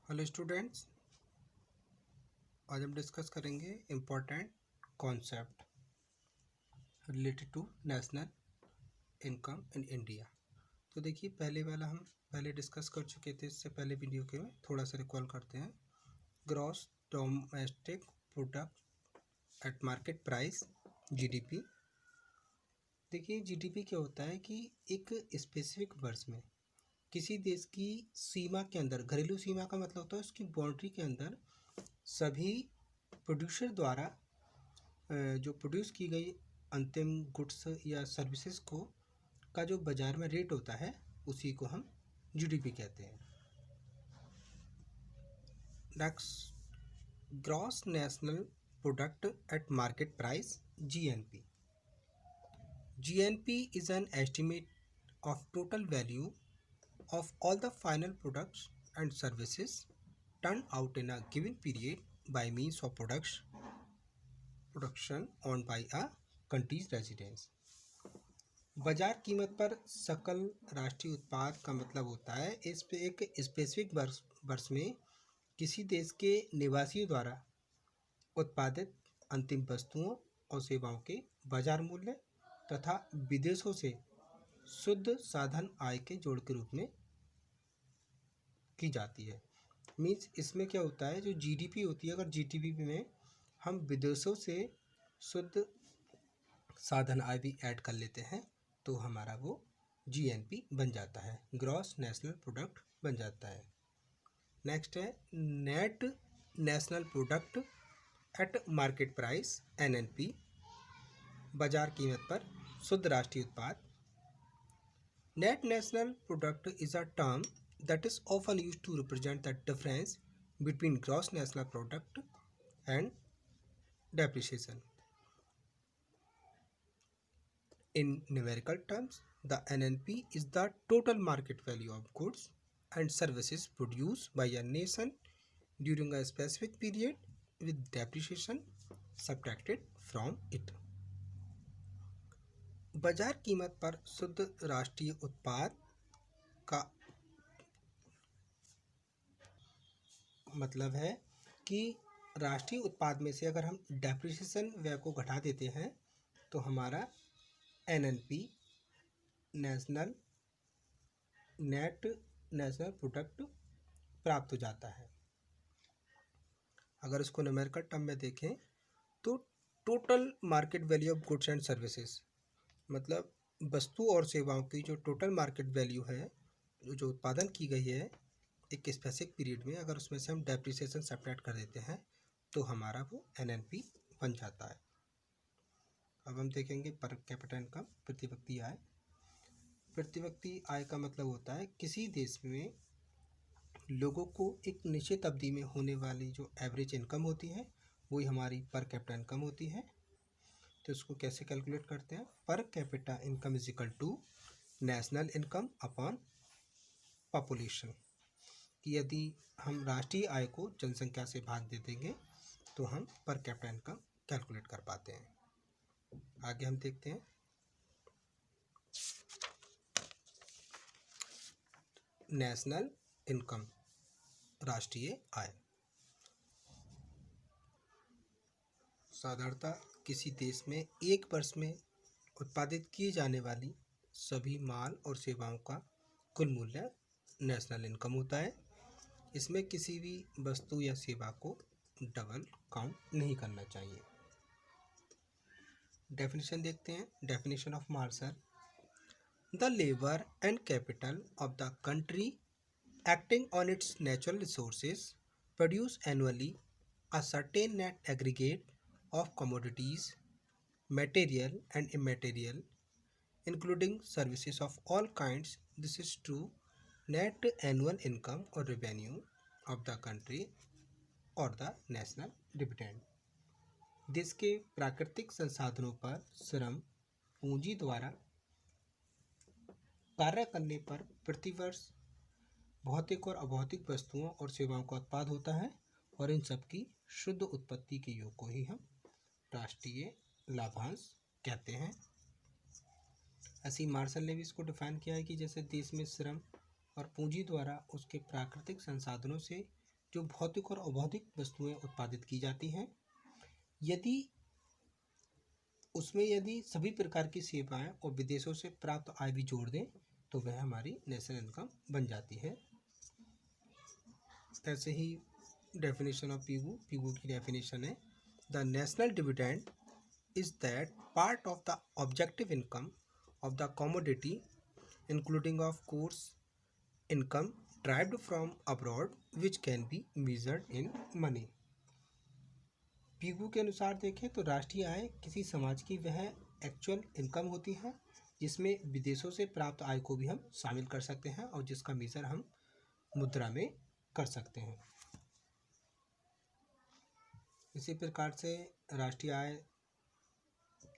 Hello students, आज हम discuss करेंगे important concept related to national income in India. तो देखिए, पहले वाला हम पहले डिस्कस कर चुके थे। इससे पहले वीडियो के में थोड़ा सा रिकॉल करते हैं। Gross domestic product at market price, GDP. देखिए, जीडीपी क्या होता है कि एक स्पेसिफिक वर्ष में किसी देश की सीमा के अंदर, घरेलू सीमा का मतलब होता है उसकी बाउंड्री के अंदर सभी प्रोड्यूसर द्वारा जो प्रोड्यूस की गई अंतिम गुड्स या सर्विसेज को का जो बाज़ार में रेट होता है उसी को हम जीडीपी कहते हैं। Next, gross national product at market price, GNP. GNP is an estimate of total value of all the final products and services turned out in a given period by means of production owned by a country's residents। बाजार कीमत पर सकल राष्ट्रीय उत्पाद का मतलब होता है इस पे एक स्पेसिफिक वर्ष में किसी देश के निवासियों द्वारा उत्पादित अंतिम वस्तुओं और सेवाओं के बाजार मूल्य तथा विदेशों से शुद्ध साधन आय के जोड़ के रूप में की जाती है। मीन्स इसमें क्या होता है, जो जीडीपी होती है, अगर जीडीपी में हम विदेशों से शुद्ध साधन आय भी ऐड कर लेते हैं तो हमारा वो जीएनपी बन जाता है, ग्रॉस नेशनल प्रोडक्ट बन जाता है। नेक्स्ट है net national product at market price, NNP. बाजार कीमत पर शुद्ध राष्ट्रीय उत्पाद। Net national product is a term that is often used to represent the difference between gross national product and depreciation. In numerical terms, the NNP is the total market value of goods and services produced by a nation during a specific period with depreciation subtracted from it. बाजार कीमत पर शुद्ध राष्ट्रीय उत्पाद का मतलब है कि राष्ट्रीय उत्पाद में से अगर हम डेप्रिसिएशन व्यय को घटा देते हैं तो हमारा NNP national net national product प्राप्त हो जाता है। अगर इसको न्यूमेरिकल टर्म में देखें तो total market value of goods and services, मतलब वस्तु और सेवाओं की जो टोटल मार्केट वैल्यू है, जो उत्पादन की गई है एक स्पेसिफिक पीरियड में, अगर उसमें से हम डेप्रिसिएशन सब्ट्रैक्ट कर देते हैं तो हमारा वो एनएनपी बन जाता है। अब हम देखेंगे पर कैपिटा इनकम, प्रति व्यक्ति आय। प्रति व्यक्ति आय का मतलब होता है किसी देश में लोगों को एक निश्चित अवधि में होने वाली जो एवरेज इनकम होती है वही हमारी पर कैपिटा इनकम होती है। तो इसको कैसे कैलकुलेट करते हैं, per capita income is equal to national income upon population. कि यदि हम राष्ट्रीय आय को जनसंख्या से भाग दे देंगे तो हम पर कैपिटा इनकम कैलकुलेट कर पाते हैं। आगे हम देखते हैं नेशनल इनकम, राष्ट्रीय आय। साधारणतः किसी देश में एक वर्ष में उत्पादित किए जाने वाली सभी माल और सेवाओं का कुल मूल्य नेशनल इनकम होता है। इसमें किसी भी वस्तु या सेवा को डबल काउंट नहीं करना चाहिए। डेफिनेशन देखते हैं। Definition of Marshall: the labour and capital of the country acting on its natural resources produce annually a certain net aggregate of commodities, material and immaterial, including services of all kinds. This is true net annual income or revenue of the country or the national dividend. देश के प्राकृतिक संसाधनों पर श्रम पूंजी द्वारा कार्य करने पर प्रतिवर्ष भौतिक और अभौतिक वस्तुओं और सेवाओं का उत्पाद होता है और इन सब की शुद्ध उत्पत्ति के योग को ही हम राष्ट्रीय लाभांश कहते हैं। ऐसी मार्शल ने भी इसको डिफाइन किया है कि जैसे देश में श्रम और पूंजी द्वारा उसके प्राकृतिक संसाधनों से जो भौतिक और अभौतिक वस्तुएं उत्पादित की जाती हैं, यदि यदि सभी प्रकार की सेवाएं और विदेशों से प्राप्त आय भी जोड़ दें तो वह हमारी नेशनल इनकम बन जाती है। ऐसे ही डेफिनेशन ऑफ पीगू की डेफिनेशन है, the national dividend is that part of the objective income of the commodity including of course income derived from abroad which can be measured in money। Pigou के अनुसार देखें तो राष्ट्रीय आय किसी समाज की वह एक्चुअल इनकम होती है जिसमें विदेशों से प्राप्त आय को भी हम शामिल कर सकते हैं और जिसका मेजर हम मुद्रा में कर सकते हैं। इसी प्रकार से राष्ट्रीय आय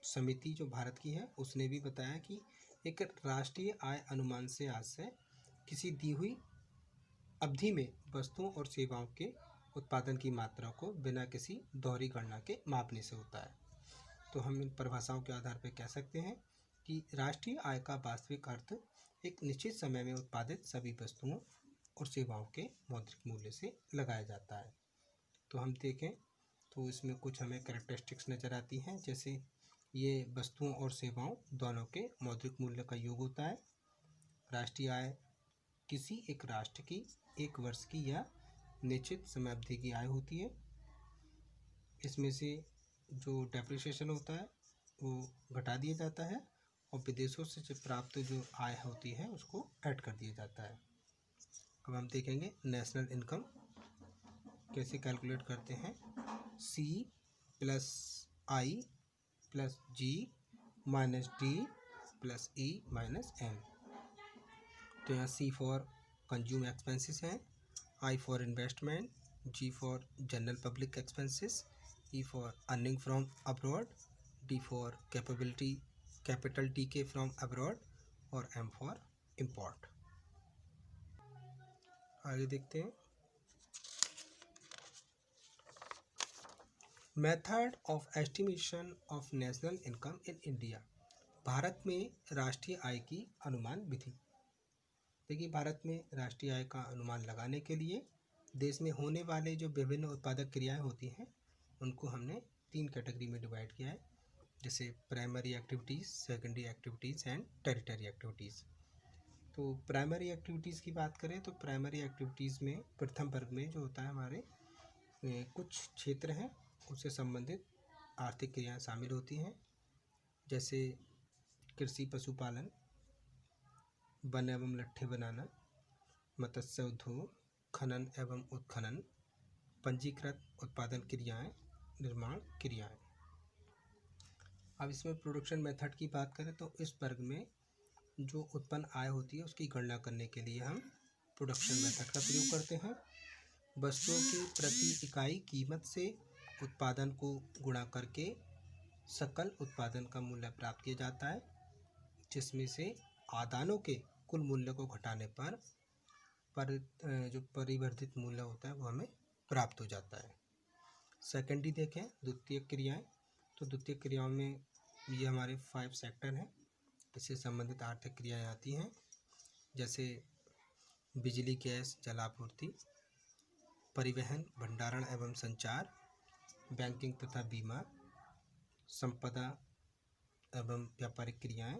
समिति जो भारत की है उसने भी बताया कि एक राष्ट्रीय आय अनुमान से आज से किसी दी हुई अवधि में वस्तुओं और सेवाओं के उत्पादन की मात्रा को बिना किसी दोहरी गणना के मापने से होता है। तो हम इन परिभाषाओं के आधार पर कह सकते हैं कि राष्ट्रीय आय का वास्तविक अर्थ एक निश्चित समय में उत्पादित सभी वस्तुओं और सेवाओं के मौद्रिक मूल्य से लगाया जाता है। तो हम देखें तो इसमें कुछ हमें कैरेक्टरिस्टिक्स नज़र आती हैं, जैसे ये वस्तुओं और सेवाओं दोनों के मौद्रिक मूल्य का योग होता है। राष्ट्रीय आय किसी एक राष्ट्र की एक वर्ष की या निश्चित समय अवधि की आय होती है। इसमें से जो डेप्रिसिएशन होता है वो घटा दिया जाता है और विदेशों से प्राप्त जो आय होती है उसको ऐड कर दिया जाता है। अब हम देखेंगे नेशनल इनकम कैसे कैलकुलेट करते हैं। C प्लस आई प्लस जी minus D plus E minus M. तो यहाँ C फॉर कंज्यूम एक्सपेंसेस है, I for investment, G for general public expenses, E for earning from abroad, D for capital टीके from abroad और M for import. आगे देखते हैं method of estimation of national income in India. Bharat में राष्ट्रीय आय की अनुमान विधि। देखिए, भारत में राष्ट्रीय आय का अनुमान लगाने के लिए देश में होने वाले जो विभिन्न उत्पादक क्रियाएं होती हैं उनको हमने 3 कैटेगरी में डिवाइड किया है, जैसे primary activities, secondary activities and territory activities. तो प्राइमरी एक्टिविटीज़ की बात करें तो प्राइमरी एक्टिविटीज़ में प्रथम वर्ग में जो होता है हमारे कुछ क्षेत्र हैं उससे संबंधित आर्थिक क्रियाएं शामिल होती हैं, जैसे कृषि पशुपालन, वन एवं लट्ठे बनाना, मत्स्य उद्योग, खनन एवं उत्खनन, पंजीकृत उत्पादन क्रियाएं, निर्माण क्रियाएं। अब इसमें प्रोडक्शन मेथड की बात करें तो इस वर्ग में जो उत्पन्न आय होती है उसकी गणना करने के लिए हम प्रोडक्शन मेथड का प्रयोग करते हैं। वस्तुओं की प्रति इकाई कीमत से उत्पादन को गुणा करके सकल उत्पादन का मूल्य प्राप्त किया जाता है, जिसमें से आदानों के कुल मूल्य को घटाने पर जो परिवर्धित मूल्य होता है वो हमें प्राप्त हो जाता है। सेकेंडरी देखें द्वितीयक क्रियाएं, तो द्वितीयक क्रियाओं में ये हमारे 5 सेक्टर हैं, इससे संबंधित आर्थिक क्रियाएं आती हैं, जैसे बिजली, गैस, जलापूर्ति, परिवहन, भंडारण एवं संचार, बैंकिंग तथा बीमा, संपदा एवं व्यापारिक क्रियाएं,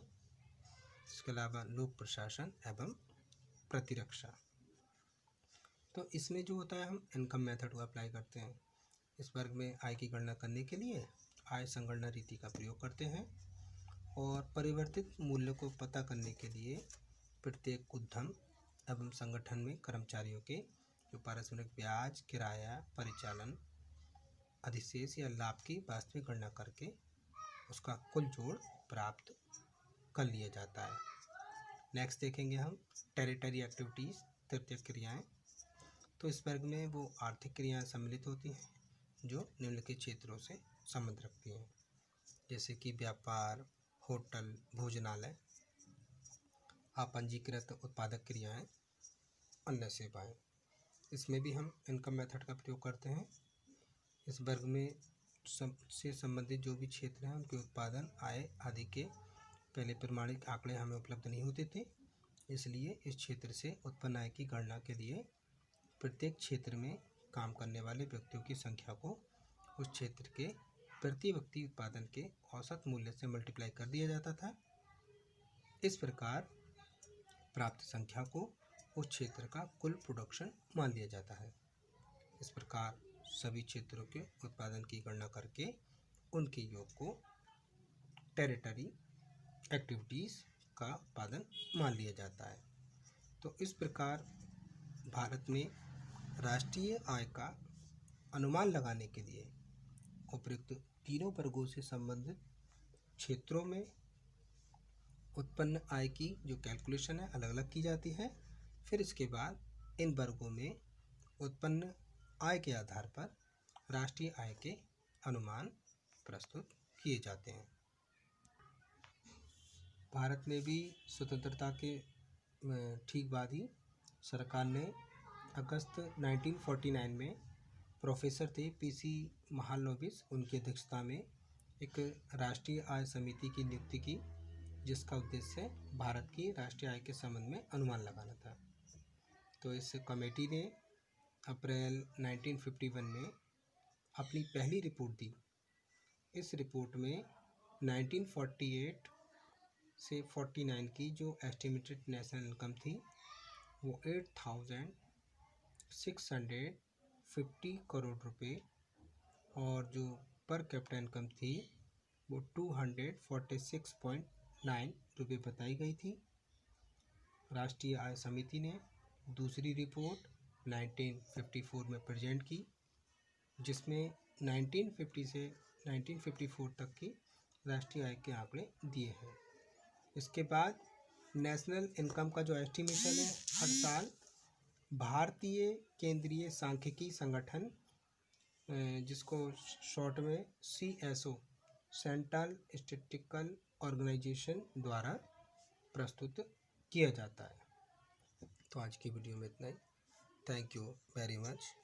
इसके अलावा लोक प्रशासन एवं प्रतिरक्षा। तो इसमें जो होता है हम इनकम मेथड को अप्लाई करते हैं। इस वर्ग में आय की गणना करने के लिए आय संगणना रीति का प्रयोग करते हैं और परिवर्तित मूल्य को पता करने के लिए प्रत्येक उद्यम एवं संगठन में कर्मचारियों के जो पारिश्रमिक, ब्याज, किराया, परिचालन, अधिशेष या लाभ की वास्तविक गणना करके उसका कुल जोड़ प्राप्त कर लिया जाता है। नेक्स्ट देखेंगे हम टेरिटरी एक्टिविटीज़, तृतीयक क्रियाएं। तो इस वर्ग में वो आर्थिक क्रियाएं सम्मिलित होती हैं जो निम्नलिखित क्षेत्रों से संबंध रखती हैं, जैसे कि व्यापार, होटल, भोजनालय, अपंजीकृत उत्पादक क्रियाएं, अन्य सेवाएं। इसमें भी हम इनकम मेथड का प्रयोग करते हैं। इस वर्ग में से संबंधित जो भी क्षेत्र हैं उनके उत्पादन, आय आदि के पहले प्रमाणिक आंकड़े हमें उपलब्ध नहीं होते थे, इसलिए इस क्षेत्र से उत्पन्न आय की गणना के लिए प्रत्येक क्षेत्र में काम करने वाले व्यक्तियों की संख्या को उस क्षेत्र के प्रति व्यक्ति उत्पादन के औसत मूल्य से मल्टीप्लाई कर दिया जाता था। इस प्रकार प्राप्त संख्या को उस क्षेत्र का कुल प्रोडक्शन मान लिया जाता है। इस प्रकार सभी क्षेत्रों के उत्पादन की गणना करके उनके योग को टेरिटरी एक्टिविटीज़ का उत्पादन मान लिया जाता है। तो इस प्रकार भारत में राष्ट्रीय आय का अनुमान लगाने के लिए उपयुक्त तीनों वर्गों से संबंधित क्षेत्रों में उत्पन्न आय की जो कैलकुलेशन है अलग अलग की जाती है। फिर इसके बाद इन वर्गों में उत्पन्न आय के आधार पर राष्ट्रीय आय के अनुमान प्रस्तुत किए जाते हैं। भारत में भी स्वतंत्रता के ठीक बाद ही सरकार ने अगस्त 1949 में प्रोफेसर थे पीसी महालनोबिस, उनकी अध्यक्षता में एक राष्ट्रीय आय समिति की नियुक्ति की, जिसका उद्देश्य भारत की राष्ट्रीय आय के संबंध में अनुमान लगाना था। तो इस कमेटी ने अप्रैल 1951 में अपनी पहली रिपोर्ट दी। इस रिपोर्ट में 1948 से 49 की जो एस्टिमेटेड नेशनल इनकम थी वो 8,650 करोड़ रुपए और जो पर कैपिटा इनकम थी वो 246.9 रुपये बताई गई थी। राष्ट्रीय आय समिति ने दूसरी रिपोर्ट 1954 में प्रेजेंट की, जिसमें 1950 से 1954 तक की राष्ट्रीय आय के आंकड़े दिए हैं। इसके बाद नेशनल इनकम का जो एस्टिमेशन है हर साल भारतीय केंद्रीय सांख्यिकी संगठन, जिसको शॉर्ट में CSO सेंट्रल स्टैटिस्टिकल ऑर्गेनाइजेशन द्वारा प्रस्तुत किया जाता है। तो आज की वीडियो में इतना ही। Thank you very much.